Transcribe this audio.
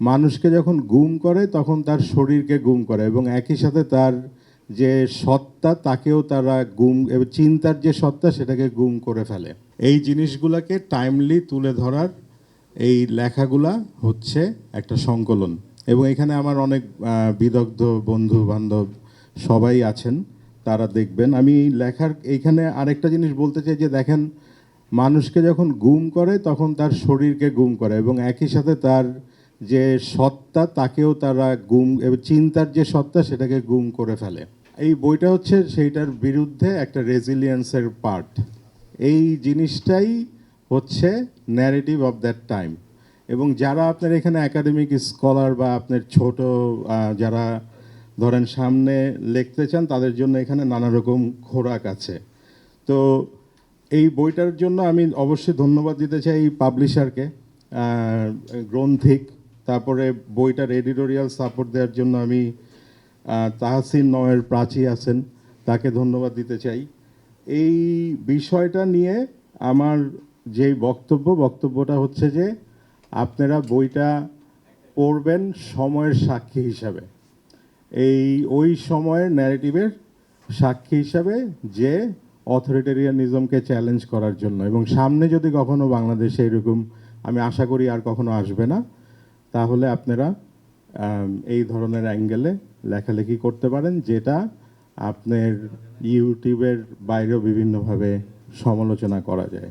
মানুষকে যখন গুম করে তখন তার শরীরকে গুম করে এবং একই সাথে তার যে সত্তা তাকেও তারা গুম এবং চিন্তার যে সত্তা সেটাকে গুম করে ফেলে। এই জিনিসগুলোকে টাইমলি তুলে ধরার এই লেখাগুলা হচ্ছে একটা সংকলন এবং এখানে আমার অনেক বিদগ্ধ বন্ধু বান্ধব সবাই আছেন, তারা দেখবেন। আমি লেখার এইখানে আরেকটা জিনিস বলতে চাই যে দেখেন, মানুষকে যখন গুম করে তখন তার শরীরকে গুম করে এবং একই সাথে তার যে সত্তা তাকেও তারা গুম এবং চিন্তার যে সত্তা সেটাকে গুম করে ফেলে। এই বইটা হচ্ছে সেইটার বিরুদ্ধে একটা রেজিলিয়েন্সের পার্ট। এই জিনিসটাই হচ্ছে ন্যারেটিভ অফ দ্যাট টাইম। এবং যারা আপনার এখানে একাডেমিক স্কলার বা আপনার ছোট যারা ধরেন সামনে লিখতে চান তাদের জন্য এখানে নানা রকম খোরাক আছে। তো এই বইটার জন্য আমি অবশ্যই ধন্যবাদ দিতে চাই পাবলিশারকে, গ্রন্থিক, তারপরে বইটার এডিটোরিয়াল সাপোর্ট দেওয়ার জন্য আমি তাহসিন নয়ের প্রাচী আছেন, তাকে ধন্যবাদ দিতে চাই। এই বিষয়টা নিয়ে আমার যেই বক্তব্যটা হচ্ছে যে আপনারা বইটা পড়বেন সময়ের সাক্ষী হিসাবে, ওই সময়ের ন্যারেটিভের সাক্ষী হিসাবে, যে অথরিটেরিয়ানিজমকে চ্যালেঞ্জ করার জন্য। এবং সামনে যদি কখনো বাংলাদেশে এরকম, আমি আশা করি আর কখনো আসবে না, তাহলে আপনারা এই ধরনের অ্যাঙ্গেলে লেখালেখি করতে পারেন, যেটা আপনার ইউটিউবের বাইরেও বিভিন্নভাবে সমালোচনা করা যায়।